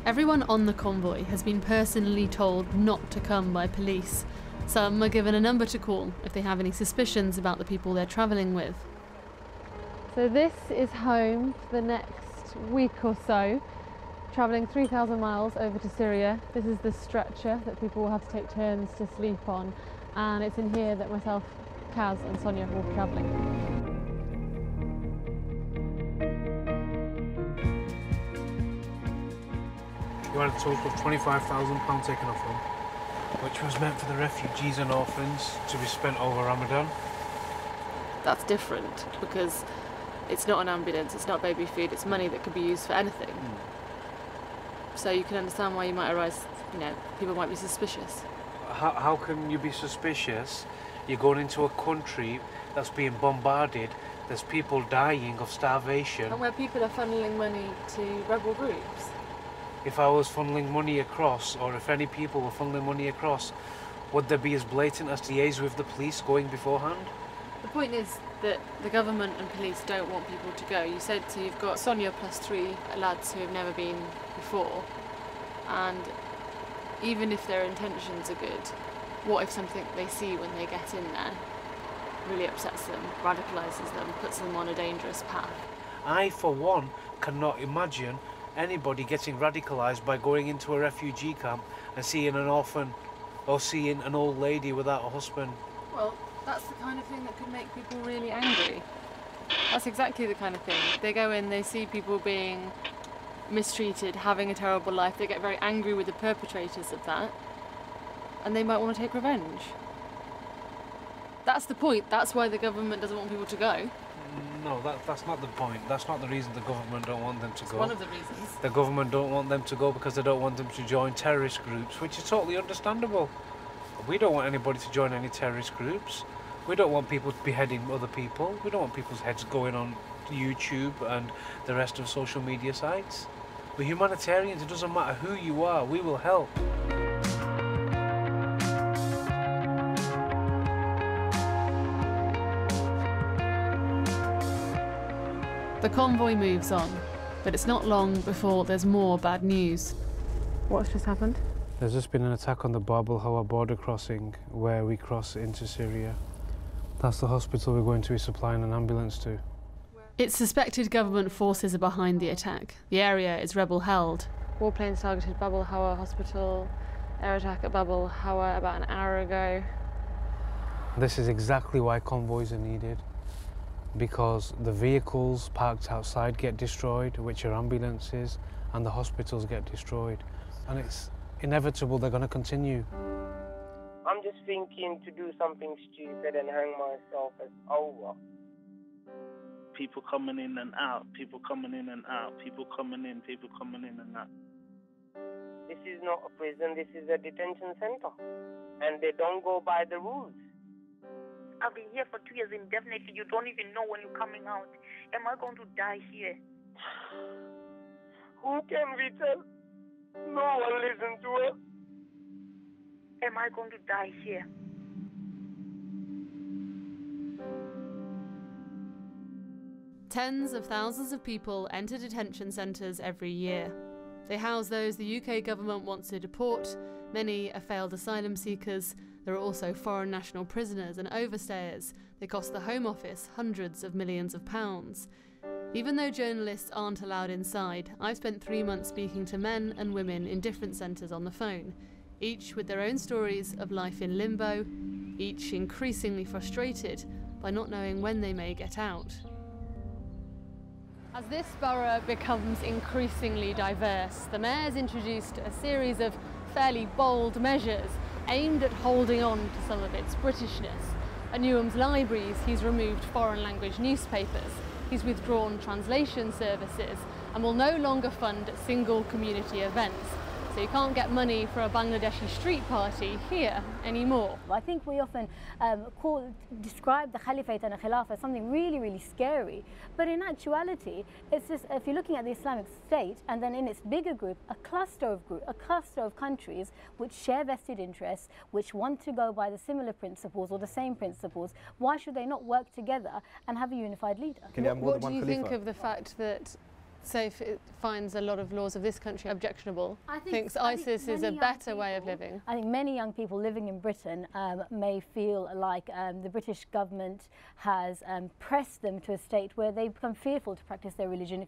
Everyone on the convoy has been personally told not to come by police. Some are given a number to call if they have any suspicions about the people they're travelling with. So this is home for the next week or so, travelling 3,000 miles over to Syria. This is the stretcher that people will have to take turns to sleep on, and it's in here that myself, Kaz and Sonia will be travelling. You had a total of £25,000 taken off them, which was meant for the refugees and orphans to be spent over Ramadan. That's different because it's not an ambulance, it's not baby food, it's money that could be used for anything. So you can understand why you might arise, people might be suspicious. How can you be suspicious? You're going into a country that's being bombarded, there's people dying of starvation. And where people are funneling money to rebel groups. If I was funneling money across, or if any people were funneling money across, would they be as blatant as to liaise with the police going beforehand? The point is that the government and police don't want people to go. You said so you've got Sonia plus 3 lads who have never been before, and even if their intentions are good, what if something they see when they get in there really upsets them, radicalises them, puts them on a dangerous path? I, for one, cannot imagine anybody getting radicalised by going into a refugee camp and seeing an orphan or seeing an old lady without a husband. Well, that's the kind of thing that could make people really angry. That's exactly the kind of thing. They go in, they see people being mistreated, having a terrible life, they get very angry with the perpetrators of that, and they might want to take revenge. That's the point. That's why the government doesn't want people to go. No, that's not the point. That's not the reason the government don't want them to go. It's one of the reasons. The government don't want them to go because they don't want them to join terrorist groups, which is totally understandable. We don't want anybody to join any terrorist groups. We don't want people beheading other people. We don't want people's heads going on YouTube and the rest of social media sites. We're humanitarians. It doesn't matter who you are. We will help. The convoy moves on, but it's not long before there's more bad news. What's just happened? There's just been an attack on the Bab al-Hawa border crossing where we cross into Syria. That's the hospital we're going to be supplying an ambulance to. It's suspected government forces are behind the attack. The area is rebel-held. Warplanes targeted Bab al-Hawa hospital, air attack at Bab al-Hawa about an hour ago. This is exactly why convoys are needed, because the vehicles parked outside get destroyed, which are ambulances, and the hospitals get destroyed. And it's inevitable they're going to continue. I'm just thinking to do something stupid and hang myself as over. People coming in and out, people coming in and out, people coming in, people coming in and out. This is not a prison, this is a detention center. And they don't go by the rules. I've been here for 2 years indefinitely. You don't even know when you're coming out. Am I going to die here? Who can we tell? No one listens to us. Am I going to die here? Tens of thousands of people enter detention centres every year. They house those the UK government wants to deport. Many are failed asylum seekers. There are also foreign national prisoners and overstayers. They cost the Home Office hundreds of millions of pounds. Even though journalists aren't allowed inside, I've spent 3 months speaking to men and women in different centres on the phone, each with their own stories of life in limbo, each increasingly frustrated by not knowing when they may get out. As this borough becomes increasingly diverse, the mayor's introduced a series of fairly bold measures aimed at holding on to some of its Britishness. At Newham's libraries, he's removed foreign language newspapers, he's withdrawn translation services, and will no longer fund single community events. So you can't get money for a Bangladeshi street party here anymore. I think we often describe the Caliphate and the Khilafah as something really, really scary. But in actuality, it's just, if you're looking at the Islamic State and then in its bigger group, a cluster of countries which share vested interests, which want to go by the similar principles or the same principles, why should they not work together and have a unified leader? What do you think of the fact that Saif finds a lot of laws of this country objectionable. Thinks I ISIS think is a many better young way of people- living. I think many young people living in Britain may feel like the British government has pressed them to a state where they become fearful to practice their religion.